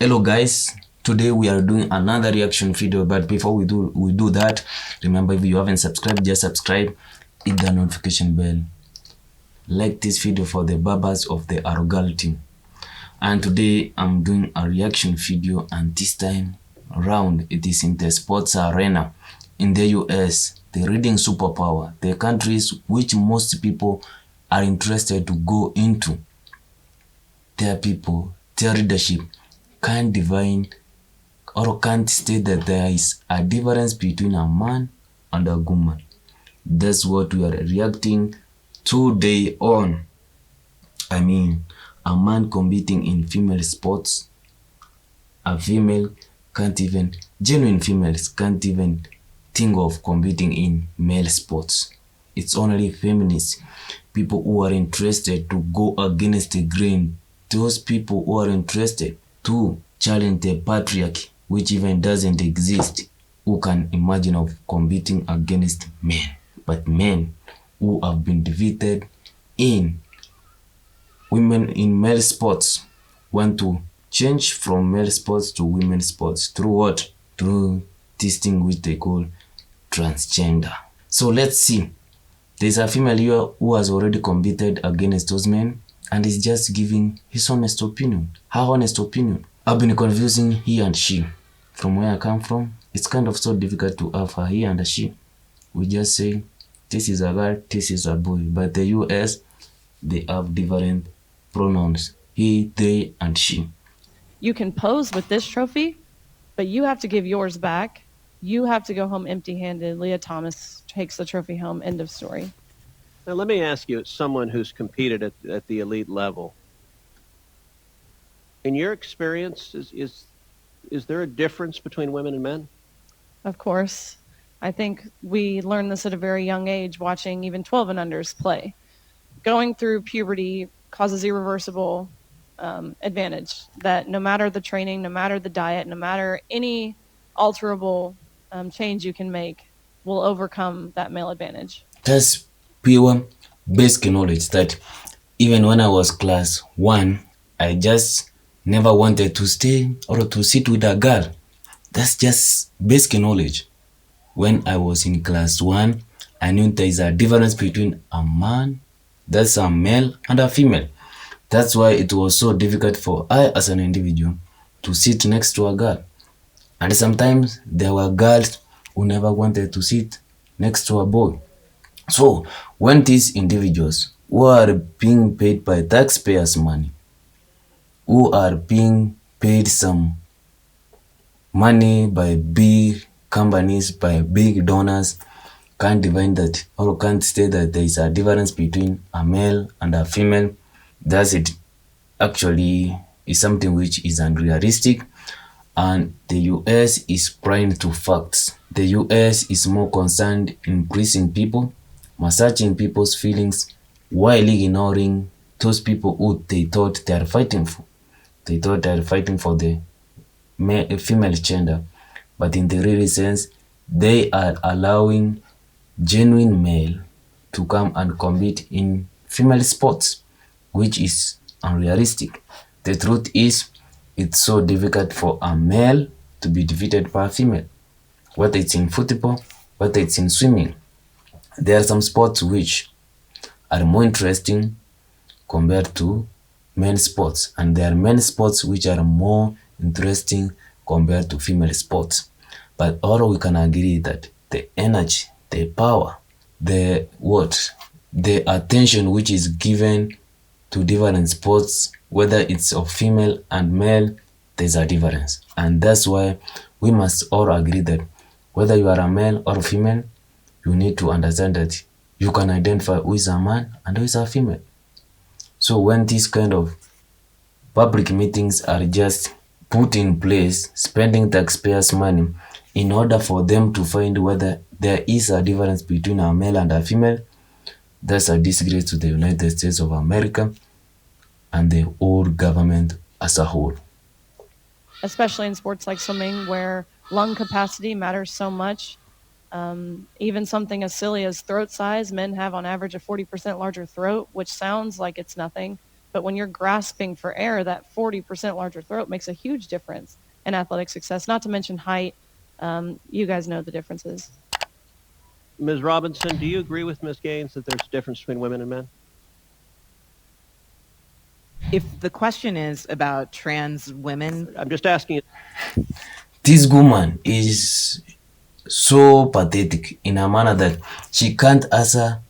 Hello guys, today we are doing another reaction video, but before we do that, remember if you haven't subscribed, just subscribe, hit the notification bell, like this video for the barbers of the Arogal team. And today I'm doing a reaction video, and this time around it is in the sports arena in the US, the reading superpower, the countries which most people are interested to go into. Their people, their leadership can't divine or can't state that there is a difference between a man and a woman. That's what we are reacting today on. I mean, a man competing in female sports, a female can't even, genuine females can't even think of competing in male sports. It's only feminists, people who are interested to go against the grain, those people who are interested to challenge the patriarchy, which even doesn't exist, who can imagine of competing against men. But men who have been defeated in male sports want to change from male sports to women's sports through what? Through this thing which they call transgender. So let's see. There's a female here who has already competed against those men and is just giving his honest opinion, her honest opinion. I've been confusing he and she. From where I come from, it's kind of so difficult to have a he and a she. We just say, this is a girl, this is a boy. But the US, they have different pronouns. He, they, and she. You can pose with this trophy, but you have to give yours back. You have to go home empty-handed. Lia Thomas takes the trophy home. End of story. Now, let me ask you, as someone who's competed at the elite level, in your experience, is there a difference between women and men? Of course. I think we learned this at a very young age, watching even 12 and unders play. Going through puberty causes irreversible advantage, that no matter the training, no matter the diet, no matter any alterable change you can make, will overcome that male advantage. That's pure basic knowledge that even when I was class 1, I just never wanted to stay or to sit with a girl. That's just basic knowledge. When I was in class 1, I knew there is a difference between a man, that's a male, and a female. That's why it was so difficult for I as an individual to sit next to a girl. And sometimes there were girls who never wanted to sit next to a boy. So when these individuals who are being paid by taxpayers' money, who are being paid some money by big companies, by big donors, can't divine that or can't state that there is a difference between a male and a female, that's it actually is something which is unrealistic. And the US is blind to facts. The US is more concerned in pleasing people, massaging people's feelings, while ignoring those people who they thought they are fighting for. They thought they are fighting for the female gender, but in the real sense, they are allowing genuine male to come and compete in female sports, which is unrealistic. The truth is, it's so difficult for a male to be defeated by a female, whether it's in football, whether it's in swimming. There are some sports which are more interesting compared to men's sports, and there are men's sports which are more interesting compared to female sports. But all we can agree that the energy, the power, the attention which is given to different sports, whether it's of female and male, there's a difference. And that's why we must all agree that whether you are a male or a female, you need to understand that you can identify who is a man and who is a female. So when these kind of public meetings are just put in place, spending taxpayers' money in order for them to find whether there is a difference between a male and a female, that's a disgrace to the United States of America and the whole government as a whole. Especially in sports like swimming, where lung capacity matters so much. Even something as silly as throat size, men have on average a 40% larger throat, which sounds like it's nothing, But when you're grasping for air, that 40% larger throat makes a huge difference in athletic success, not to mention height. You guys know the differences. Ms. Robinson, do you agree with Ms. Gaines that there's a difference between women and men? If the question is about trans women, I'm just asking. This woman is so pathetic in a manner that she can't answer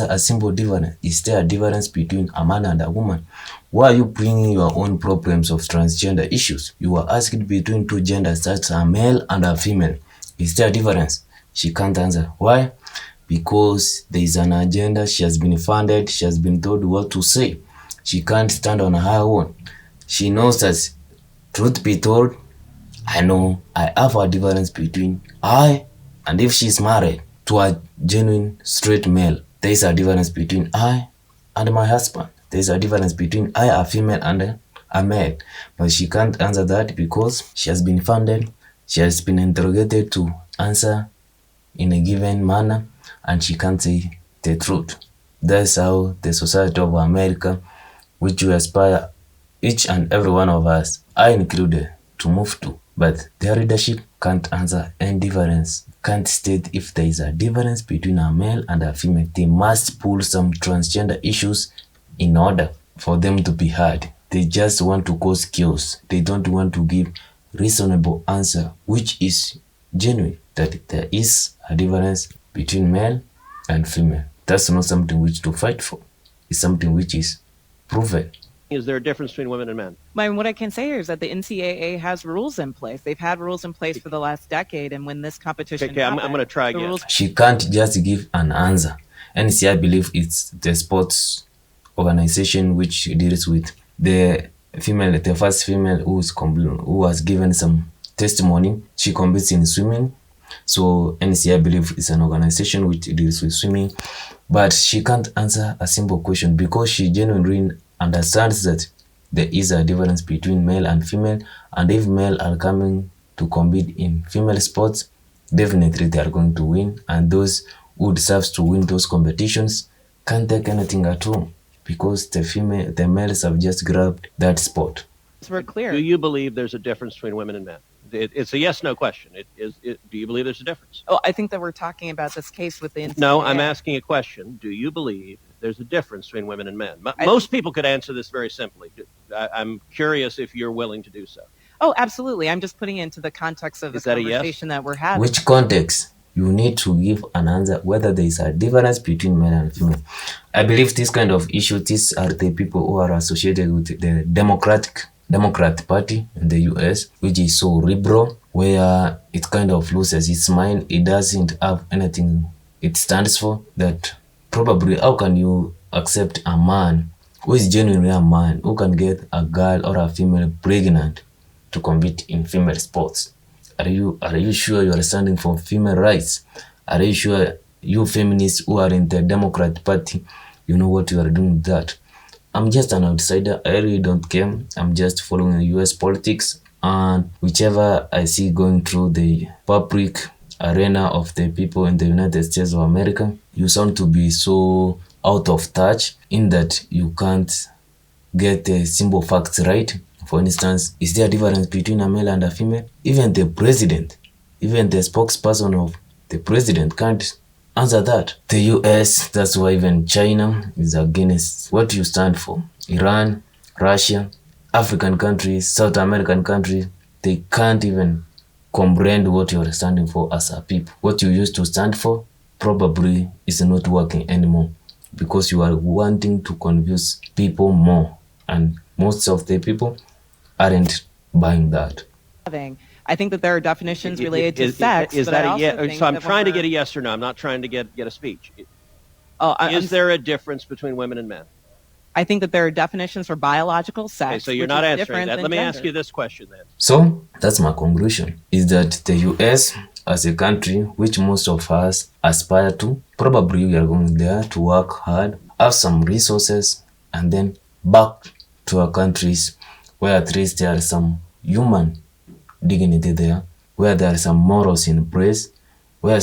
a simple difference. Is there a difference between a man and a woman? Why are you bringing your own problems of transgender issues? You were asked between two genders, that's a male and a female. Is there a difference? She can't answer. Why? Because there is an agenda. She has been funded. She has been told what to say. She can't stand on her own. She knows that, truth be told, I know I have a difference between I and if she's married to a genuine straight male. There is a difference between I and my husband. There is a difference between I, a female, and a male. But she can't answer that because she has been funded. She has been interrogated to answer in a given manner, and she can't say the truth. That's how the society of America, which we aspire, each and every one of us, I included, to move to. But their leadership can't answer any difference, can't state if there is a difference between a male and a female. They must pull some transgender issues in order for them to be heard. They just want to cause chaos. They don't want to give reasonable answer, which is genuine, that there is a difference between male and female. That's not something which to fight for. It's something which is proven. Is there a difference between women and men? what I can say is that the NCAA has rules in place. They've had rules in place for the last decade, and when this competition Okay, I'm going to try the again. rules She can't just give an answer. NCI, I believe it's the sports organization which deals with the first female who has given some testimony. She competes in swimming. So NCI, I believe, is an organization which deals with swimming. But she can't answer a simple question because she genuinely understands that there is a difference between male and female, and if male are coming to compete in female sports, definitely they are going to win, and those who deserves to win those competitions can't take anything at all because the males have just grabbed that sport. were clear. Do you believe there's a difference between women and men? It's a yes/no question. Do you believe there's a difference? Oh, I think that we're talking about this case with the NCAA. No, I'm asking a question. Do you believe there's a difference between women and men? Most people could answer this very simply. I'm curious if you're willing to do so. Oh, absolutely. I'm just putting it into the context of the Is that a yes? conversation that we're having. Which context? You need to give an answer whether there is a difference between male and female. I believe this kind of issue, these are the people who are associated with the Democrat Party in the US, which is so liberal, where it kind of loses its mind. It doesn't have anything it stands for. That probably, how can you accept a man who is genuinely a man, who can get a girl or a female pregnant to compete in female sports? Are you sure you are standing for female rights? Are you sure you feminists who are in the Democrat Party, you know what you are doing with that? I'm just an outsider. I really don't care. I'm just following the US politics, and whichever I see going through the public arena of the people in the United States of America, you sound to be so out of touch in that you can't get the simple facts right. For instance, is there a difference between a male and a female? Even the president, even the spokesperson of the president can't answer that. The US, that's why even China is against what you stand for. Iran, Russia, African countries, South American countries, they can't even comprehend what you are standing for as a people. What you used to stand for probably is not working anymore because you are wanting to confuse people more, and most of the people aren't buying that. I think that there are definitions related to sex. Is but that I a also yes? think So I'm that trying to when get a yes or no. I'm not trying to get a speech. I'm Is there a difference between women and men? I think that there are definitions for biological sex. Okay, so you're which not is answering different that. than Let me gender. ask you this question then. So that's my conclusion, is that the US as a country, which most of us aspire to, probably we are going there to work hard, have some resources, and then back to our countries where at least there are some human dignity there, where there are some morals in place, where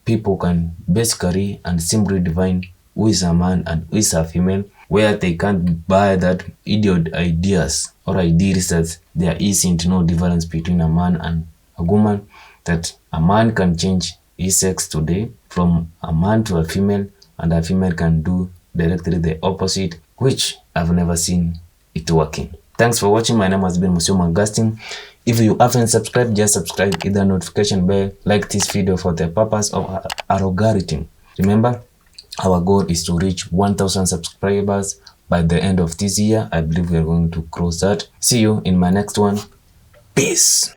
people can basically and simply define who is a man and who is a female, where they can't buy that idiot ideas or ideas that there isn't no difference between a man and a woman, that a man can change his sex today from a man to a female, and a female can do directly the opposite, which I've never seen it working. Thanks for watching. My name has been Musyomo Augustine. If you haven't subscribed, just subscribe, hit the notification bell, like this video for the purpose of our algorithm. Remember, our goal is to reach 1,000 subscribers by the end of this year. I believe we are going to cross that. See you in my next one. Peace.